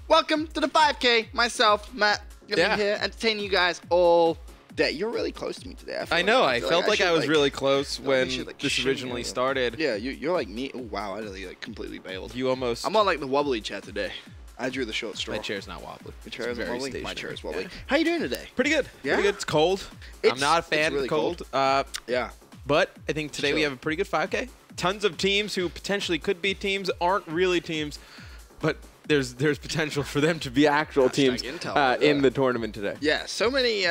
Welcome to the 5K. Myself, Matt, gonna be here entertaining you guys all day. You're really close to me today. I know. I felt like I was really close when this originally started. Yeah, you're like me. Oh wow, I really completely bailed. You almost. I'm on like the wobbly chair today. I drew the short straw. My chair's not wobbly. Your chair is wobbly. Stationary. My chair is wobbly. Yeah. How you doing today? Pretty good. Yeah? Pretty good. It's cold. I'm not a fan really of cold. Yeah. But I think today we Sure. have a pretty good 5K. Tons of teams who potentially could be teams, aren't really teams, but there's potential for them to be actual teams in the tournament today. Yeah, so many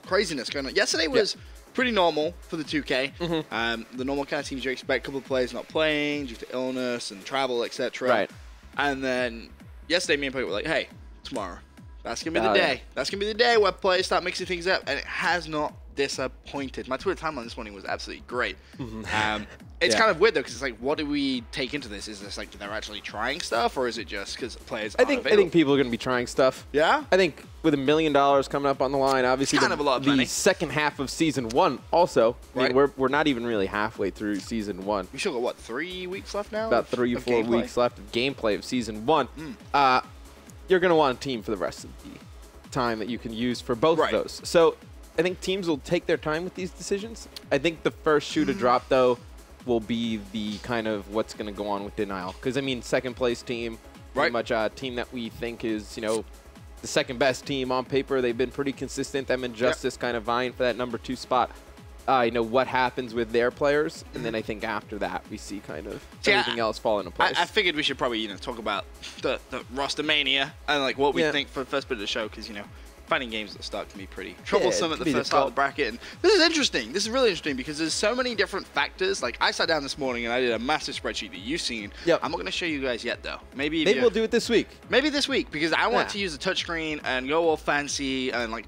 craziness going on. Yesterday was pretty normal for the 2K. The normal kind of teams you expect. A couple of players not playing due to illness and travel, etc. Right. And then yesterday, me and Pete were like, "Hey, tomorrow, that's gonna be the day. That's gonna be the day where players start mixing things up," and it has not disappointed. My Twitter timeline this morning was absolutely great. It's kind of weird though, because it's like, what do we take into this? Is this like they're actually trying stuff, or is it just because players aren't available? I think people are going to be trying stuff. Yeah. I think with $1 million coming up on the line, obviously kind of a lot of money. The second half of season 1 also. Right. I mean, we're not even really halfway through season 1. We still got what, 3 weeks left now? About 3 or 4 weeks left of gameplay of season 1. You're going to want a team for the rest of the time that you can use for both of those. So I think teams will take their time with these decisions. I think the first shoe to drop, though, will be the kind of what's going to go on with Denial. Because, I mean, second place team, pretty much a team that we think is, you know, the second best team on paper. They've been pretty consistent. Them and Justice kind of vying for that #2 spot. You know, what happens with their players. And then I think after that, we see kind of everything else fall into place. I figured we should probably, you know, talk about the RosterMania and, like, what we think for the first bit of the show. Because, you know, finding games at the start can be pretty troublesome at the first part of the bracket. And this is interesting. This is really interesting because there's so many different factors. Like, I sat down this morning and I did a massive spreadsheet that you've seen. I'm not going to show you guys yet, though. Maybe we'll do it this week. Maybe this week, because I want to use the touchscreen and go all fancy and, like,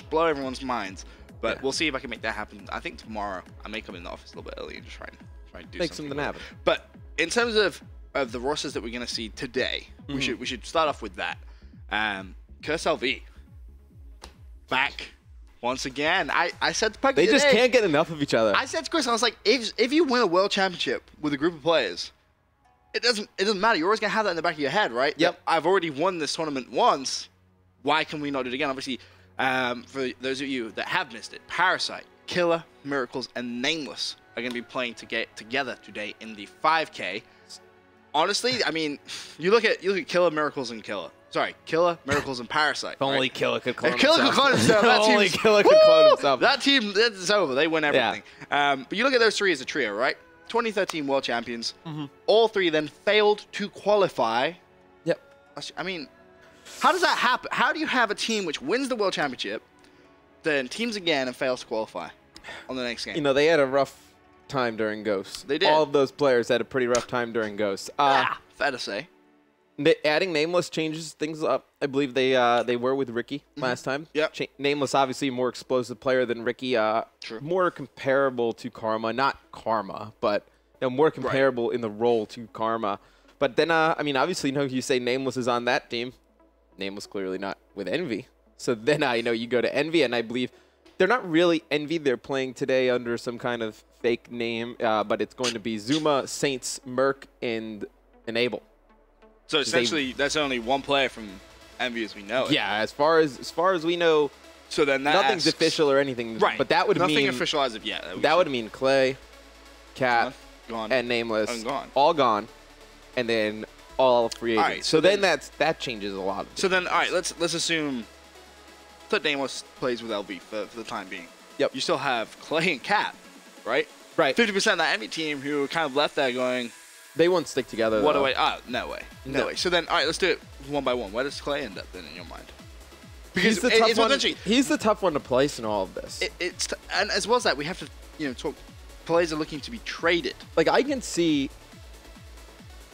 blow everyone's minds. But we'll see if I can make that happen. I think tomorrow I may come in the office a little bit early and just try and do something happen. But in terms of the rosters that we're going to see today, we should start off with that. Curse LV. Back once again. I said to Puggy They just can't get enough of each other. I said to Chris, I was like, if you win a world championship with a group of players, it doesn't matter. You're always gonna have that in the back of your head, right? Yep. That I've already won this tournament once. Why can we not do it again? Obviously, for those of you that have missed it, Parasite, Killer, Miracles, and Nameless are gonna be playing together today in the 5K. Honestly, I mean, you look at Killer, Miracles, and Killer. Sorry, Killer, Miracles, and Parasite. If only Killer could clone himself. If Killer could clone himself, that only Killer could clone himself. That team, it's over. They win everything. But you look at those three as a trio, right? 2013 world champions. All three then failed to qualify. Yep. I mean, how does that happen? How do you have a team which wins the world championship, then teams again and fails to qualify on the next game? You know, they had a rough time during Ghosts. They did. All of those players had a pretty rough time during Ghosts. Fair to say. Adding Nameless changes things up. I believe they were with Ricky last time. Yep. Nameless, obviously, a more explosive player than Ricky. More comparable to Karma. Not Karma, but you know, more comparable in the role to Karma. But then, I mean, obviously, you say Nameless is on that team. Nameless clearly not with Envy. So then, you go to Envy, and I believe they're not really Envy. They're playing today under some kind of fake name, but it's going to be Zuma, Saints, Merc, and Enable. So essentially, that's only one player from Envy as we know it. Yeah, as far as we know. So then that nothing's official or anything. Right. But that would nothing mean official as of yet. That would mean Clay, Cat, gone. and Nameless, gone. all gone, and then all free agents. Right, so then that changes a lot. So then, all right, let's assume that Nameless plays with LV for the time being. Yep. You still have Clay and Cat, right? Right. 50% of that Envy team who are kind of left there going, they won't stick together. What do I? Oh, no way. No way. So then, all right, let's do it one by one. Where does Clay end up then in your mind? Because he's the tough one to place in all of this. And as well as that, we have to talk. Players are looking to be traded. Like I can see.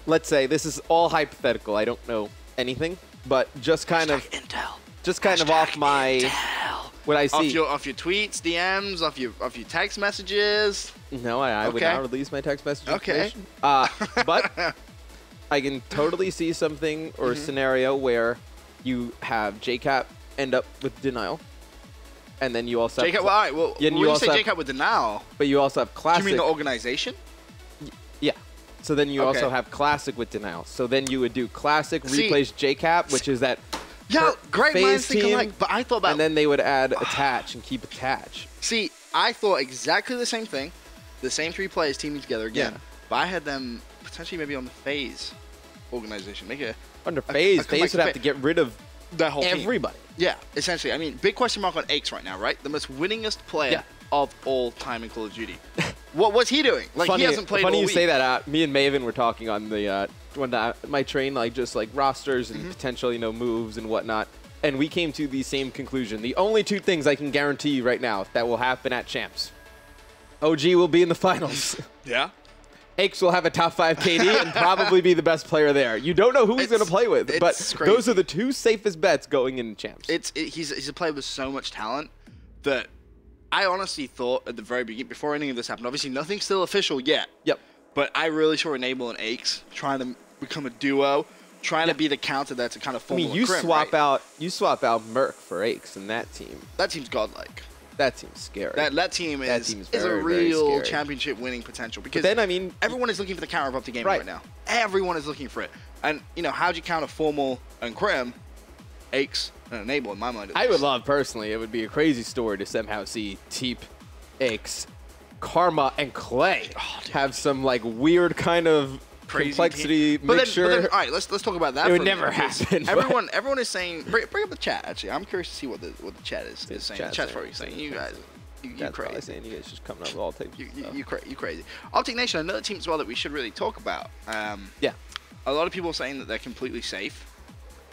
Let's say this is all hypothetical. I don't know anything, but just kind of intel. Just kind of off my intel. What I see. Off your tweets, DMs, off your text messages. No, I would not release my text message information. But I can totally see something or a scenario where you have JCap end up with Denial, and then you also have JCap. Well, all right. Well, when you say JCap with Denial, but you also have Classic. Do you mean the organization? Yeah. So then you also have Classic with Denial. So then you would do Classic, replace JCap, which is that great minds think team, alike. But I thought about... And then they would add Attach and keep Attach. See, I thought exactly the same thing. The same 3 players teaming together again. Yeah. But I had them potentially maybe on the FaZe organization. Make Under FaZe, FaZe would have to get rid of that whole everybody. Team. Yeah, essentially. I mean, big question mark on Aches right now, right? The most winningest player of all time in Call of Duty. What's he doing? Like, he hasn't played all week. Funny you say that. Me and Maven were talking on the my train, like just like rosters and potential, moves and whatnot. And we came to the same conclusion. The only 2 things I can guarantee you right now that will happen at Champs. OG will be in the finals. Yeah. Aches will have a top 5 KD and probably be the best player there. You don't know who he's going to play with, but crazy. Those are the 2 safest bets going in Champs. He's a player with so much talent that I honestly thought at the very beginning, before any of this happened, obviously nothing's still official yet. Yep. But I really saw Enable and Aches trying to become a duo, trying to be the counter there to kind of form you swap out Merc for Aches in that team. That team's godlike. That team's scary. That team is very, a real championship winning potential because then, I mean, everyone is looking for the counter of up the game right now. Everyone is looking for it. And how'd you counter Formal and Crim, Aches, and Enable in my mind? I would love personally. It would be a crazy story to somehow see Teep, Aches, Karma, and Clay have some like weird kind of crazy complexity mixture. But then, all right, let's talk about that. It would never happen. Everyone is saying. Bring up the chat. Actually, I'm curious to see what the chat is saying. The chat's probably saying you guys. You crazy. Saying you guys just coming up with all types. You crazy. Optic Nation, another team as well that we should really talk about. Yeah. A lot of people are saying that they're completely safe.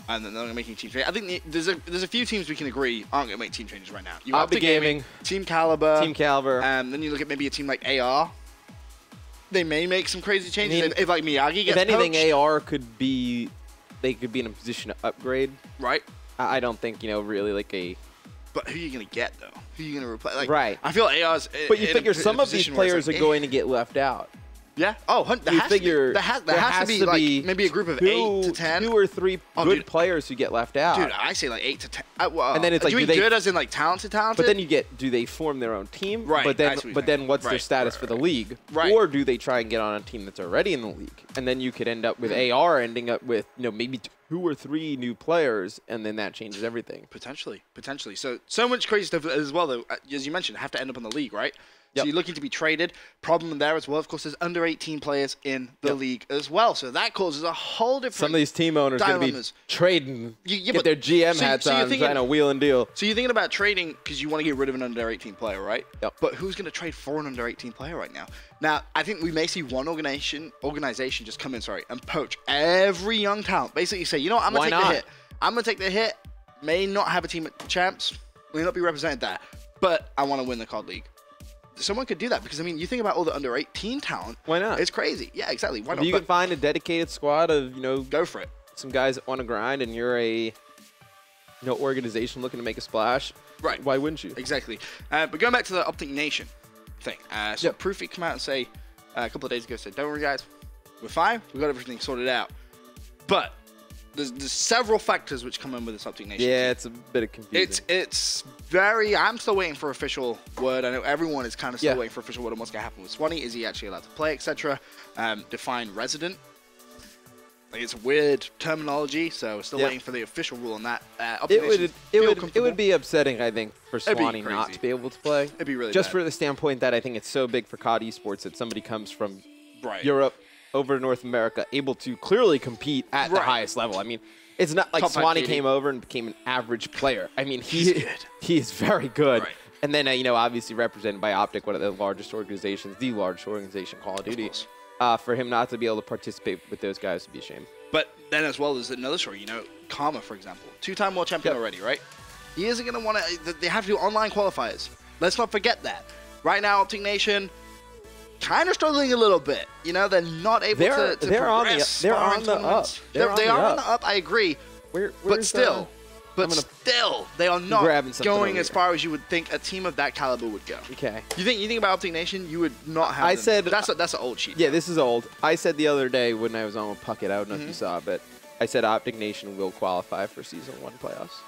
And then they're making team changes. I think there's a few teams we can agree aren't going to make team changes right now. You Optic Gaming, Team Caliber. Then you look at maybe a team like AR. They may make some crazy changes if like Miyagi gets If anything, poached. AR could be in a position to upgrade. Right. I don't think really like a. But who are you going to get though? Who are you going to replace? Like, right. I feel AR's. But you figure some of these players are going to get left out. Yeah. Oh, there has to be like maybe a group of 8 to 10, 2 or 3 good players who get left out. Dude, I say like 8 to 10. And then it's like, do good as in like talented? But then do they form their own team? Right. But then what's their status for the league? Right. Or do they try and get on a team that's already in the league? And then you could end up with AR ending up with maybe 2 or 3 new players, and then that changes everything. Potentially. So much crazy stuff as well, though. As you mentioned, have to end up in the league, right? Yep. So you're looking to be traded. Problem there as well, of course, there's under 18 players in the league as well. So that causes a whole different Some of these team owners are going to be trading, get their GM hats on, trying to wheel and deal. So you're thinking about trading because you want to get rid of an under 18 player, right? Yep. But who's going to trade for an under 18 player right now? Now, I think we may see one organization just come in, and poach every young talent. Basically say, you know what, I'm going to take the hit. I'm going to take the hit. May not have a team at Champs. May not be represented there. But I want to win the COD League. Someone could do that because, I mean, you think about all the under 18 talent. Why not? It's crazy. Yeah, exactly. Why not? If you can find a dedicated squad of, go for it. Some guys that want to grind and you're a organization looking to make a splash. Right. Why wouldn't you? Exactly. But going back to the Optic Nation thing. So Proofy came out and say a couple of days ago, said, don't worry, guys. We're fine. We've got everything sorted out. But there's several factors which come in with this Optic Nation. Yeah, it's a bit of confusing. It's very. I'm still waiting for official word. I know everyone is kind of still waiting for official word on what's going to happen with Swanee. Is he actually allowed to play, etc.? Define resident. Like, it's weird terminology, so we're still waiting for the official rule on that. It would be upsetting, I think, for Swanee not to be able to play. It'd be really just bad. For the standpoint that I think it's so big for COD esports that somebody comes from Europe over to North America, able to clearly compete at the highest level. I mean, it's not like Swanee came over and became an average player. I mean, he is very good. Right. And then, obviously represented by Optic, one of the largest organizations, the largest organization, Call of Duty. For him not to be able to participate with those guys would be a shame. But then as well, there's another story. Karma, for example, 2-time world champion already, right? He isn't going to want to. They have to do online qualifiers. Let's not forget that. Right now, Optic Nation kind of struggling a little bit. They're not able to progress. They're on the up. They are on the up. I agree. But still, they are not going as far as you would think a team of that caliber would go. Okay. You think about Optic Nation, you would not have. That's an old sheet. Yeah, this is old. I said the other day when I was on with Puckett, I don't know if you saw, but I said Optic Nation will qualify for Season 1 playoffs.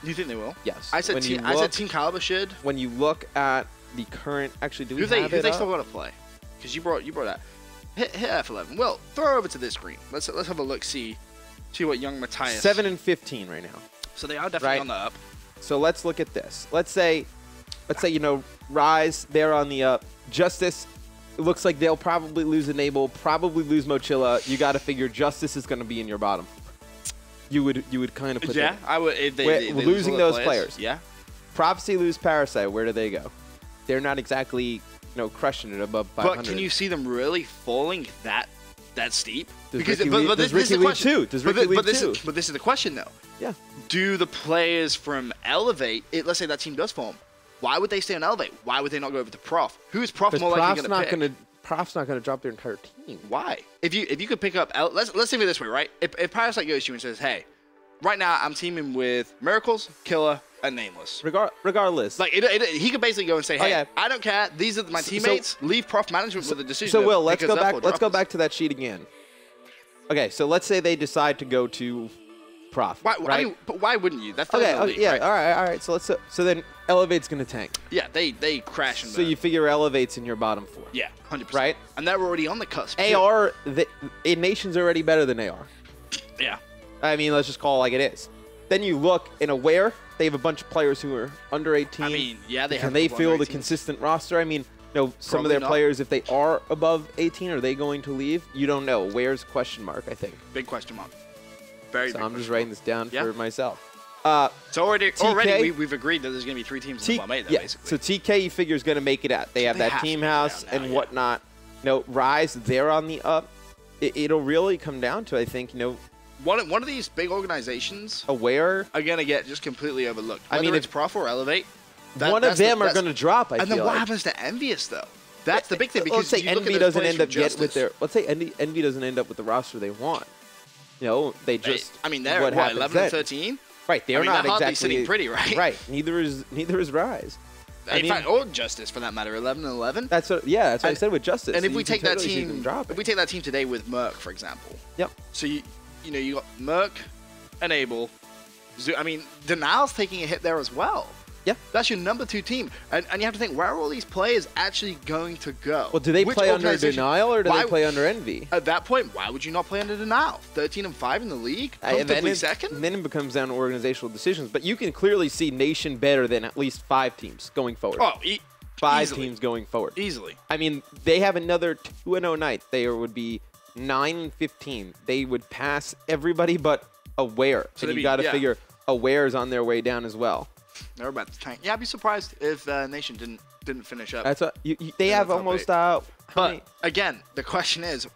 You think they will? Yes. I said Team Caliber should. When you look at the current, actually, do we have it Who they up? still got to play? Because you brought that. hit F11. Well, throw over to this screen. Let's have a look. See what young Matthias. 7 and 15 right now. So they are definitely on the up. So let's look at this. Let's say Rise, they're on the up. Justice, it looks like they'll probably lose Enable, probably lose Mochilla. You got to figure Justice is going to be in your bottom. You would kind of put that. I would. If they losing those players. Yeah. Prophecy lose Parasite. Where do they go? They're not exactly crushing it above 500. But can you see them really falling that steep? Does Ricky leave too? But this is the question though. Yeah. Do the players from Elevate? Let's say that team does form. Why would they stay on Elevate? Why would they not go over to Prof? Who is Prof more likely going to pick? Prof's not going to drop their entire team. Why? If you could pick up, let's think of it this way, right? If Parasite goes to you and says, "Hey, right now I'm teaming with Miracles, Killer, and Nameless." Regardless, like he could basically go and say, "Hey, I don't care. These are my teammates. Leave Prof management with the decision." So Will, let's go back. Let's go back to that sheet again. Okay, so let's say they decide to go to Prof. Why, right? I mean, but why wouldn't you? That's okay. Yeah. Right? All right. So then Elevate's gonna tank. Yeah, they crash and burn. So you figure Elevate's in your bottom 4. Yeah, 100%. Right. And they're already on the cusp. AR, Nation's already better than AR. Yeah. I mean, let's just call it like it is. Then you look in Aware, they have a bunch of players who are under 18. I mean, yeah, they have. Can they field a consistent roster? I mean, some of their players, if they are above 18, are they going to leave? You don't know. Where's question mark, I think. Big question mark. Very so big I'm just writing this down for myself. So already we've agreed that there's going to be 3 teams in the bottom 8, basically. So TK, you figure, is going to make it out. They have that team house and whatnot. Rise, they're on the up. It'll really come down to, I think, one of these big organizations Aware are going to get just completely overlooked. Whether it's Prof or Elevate. One of them are going to drop, I feel. And then what happens to Envious, though? That's the big thing. Because let's say Envy doesn't end up with their. Let's say Envy doesn't end up with the roster they want. They just. I mean, they're what, 11 and 13. Right, they're not exactly sitting pretty, right? Right. Neither is Rise. In fact, or Justice for that matter, 11 and 11. That's what I said with Justice. And if we take that team, today with Merc, for example. Yep. So you got Merc, Enable. I mean, Denial's taking a hit there as well. Yeah. That's your number 2 team. And you have to think, where are all these players actually going to go? Well, do they play under Denial or do they play under Envy? At that point, why would you not play under Denial? 13 and 5 in the league? Comfortably second? Then it becomes down to organizational decisions. But you can clearly see Nation better than at least 5 teams going forward. Oh, 5 teams going forward. Easily. I mean, they have another 2-0 night. They would be 9 and 15. They would pass everybody but Aware. So and you got to figure Aware is on their way down as well. They're about to tank. Yeah, I'd be surprised if Nation didn't finish up. That's what they have almost. But again, the question is,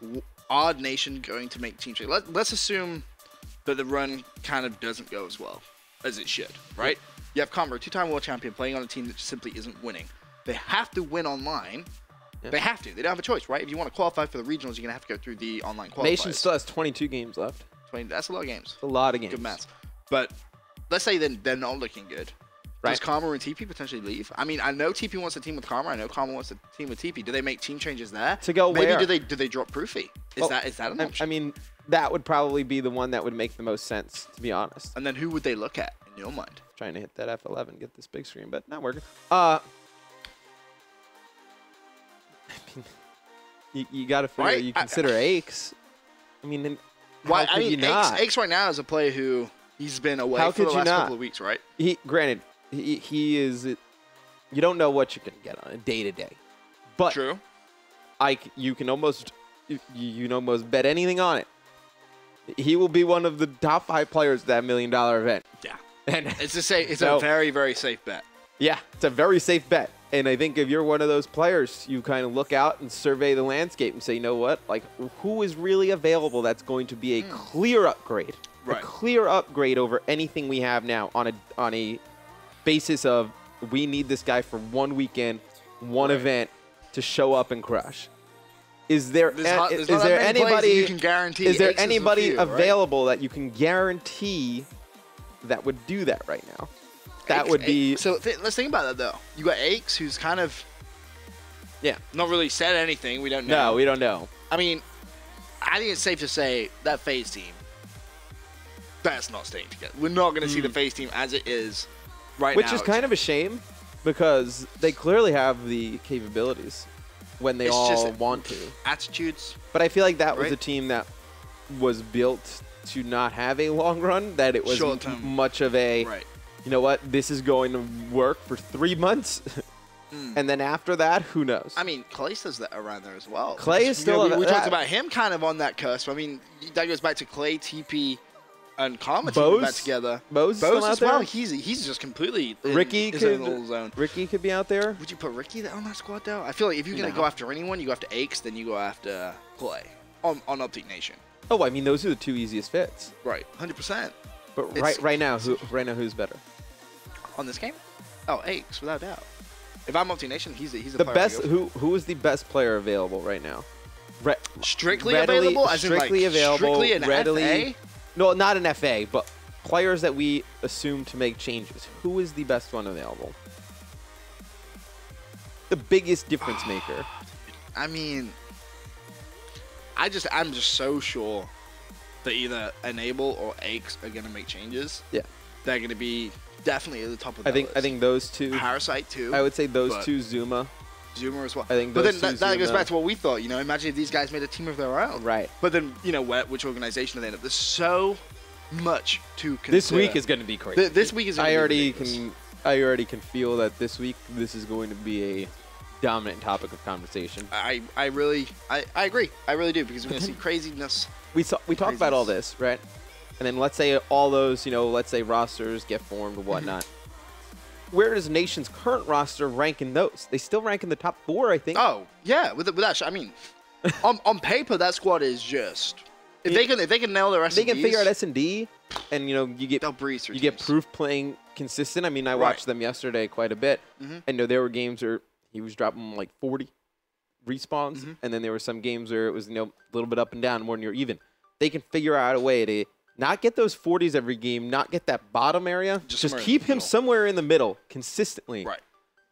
are Nation going to make team change? Let's assume that the run kind of doesn't go as well as it should, right? You have Convert, 2-time world champion, playing on a team that simply isn't winning. They have to win online. Yeah. They have to. They don't have a choice, right? If you want to qualify for the regionals, you're gonna have to go through the online qualifiers. Nation still has 22 games left. 20. That's a lot of games. It's a lot of games. Good maths. But let's say they're not looking good. Right. Does Karma and TP potentially leave? I mean, I know TP wants a team with Karma. I know Karma wants a team with TP. Do they make team changes there? To go Maybe where? do they drop Proofy? Is that an option? I mean, that would probably be the one that would make the most sense, to be honest. And then who would they look at in your mind? Trying to hit that F11, get this big screen, but not working. You got to figure. Right? You consider Aches. I mean, why? I mean, Aches right now is a player who he's been away for the last couple of weeks, right? Granted, he is. You don't know what you can get on a day to day, but true. You can almost bet anything on it. He will be one of the top 5 players at that $1 million event. Yeah, and it's a very, very safe bet. Yeah, it's a very safe bet. And I think if you're one of those players, you kind of look out and survey the landscape and say, you know what? Like, who is really available that's going to be a clear upgrade? Right. A clear upgrade over anything we have now on a basis of we need this guy for one weekend, one event to show up and crush. Is there anybody you can guarantee? Is there anybody available that you can guarantee that would do that right now? That would be... So let's think about that, though. You got Aches, who's kind of... Yeah. Not really said anything. We don't know. No, we don't know. I mean, I think it's safe to say that FaZe team, that's not staying together. We're not going to see the FaZe team as it is right now. Which is kind of a shame, because they clearly have the capabilities when they all want to. Attitudes. But I feel like that was a team that was built to not have a long run, that it was much of a, you know what, this is going to work for 3 months. And then after that, who knows? I mean, Clay's around there as well. Clay is still... we talked about him kind of on that cusp. I mean, that goes back to Clay, TP, and Karma back together. Bose as well. He's just completely Ricky in his own little zone. Ricky could be out there. Would you put Ricky on that squad, though? I feel like if you're going to go after anyone, you go after Aches, then you go after Clay on Optic Nation. Oh, I mean, those are the 2 easiest fits. Right, 100%. But right now, who's better? On this game? Oh, Aches, without doubt. If I'm Optic Nation, he's the best. Who is the best player available right now? Strictly available? Strictly available. Strictly an FA? No, not an FA, but players that we assume to make changes. Who is the best one available? The biggest difference maker. I mean, I'm just so sure that either Enable or Aches are going to make changes. Yeah. They're going to be definitely at the top of the list. I think those two. Parasite too. I would say those two. Zuma as well. I think but then that goes back to what we thought. You know, imagine if these guys made a team of their own. Right. But then, you know, which organization they end up. There's so much to consider. This week is going to be crazy. This week is. I already can feel that this week this is going to be a dominant topic of conversation. I agree. I really do, because we're going to see craziness. We talked about all this, right? And then let's say all those, you know, let's say rosters get formed or whatnot. Where does Nation's current roster rank in those? They still rank in the top 4, I think. Oh, yeah. With that, I mean, on paper, that squad is just... If they can nail their S&Ds... They can figure out S&D, and, you know, they'll breeze through get Proof playing consistent. I mean, I watched them yesterday quite a bit. I know there were games where he was dropping like 40 respawns, and then there were some games where it was, you know, a little bit up and down, more near even. They can figure out a way to not get those 40s every game, not get that bottom area. Just keep him somewhere in the middle consistently. Right.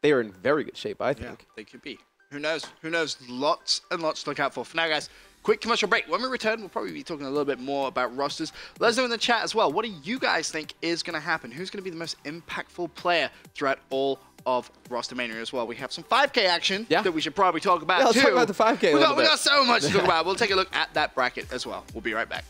They are in very good shape, I think. Yeah, they could be. Who knows? Who knows? Lots and lots to look out for. For now, guys, quick commercial break. When we return, we'll probably be talking a little bit more about rosters. Let us know in the chat as well. What do you guys think is going to happen? Who's going to be the most impactful player throughout all of RosterMania as well? We have some 5K action that we should probably talk about, too. Let's talk about the 5K we got so much to talk about. We'll take a look at that bracket as well. We'll be right back.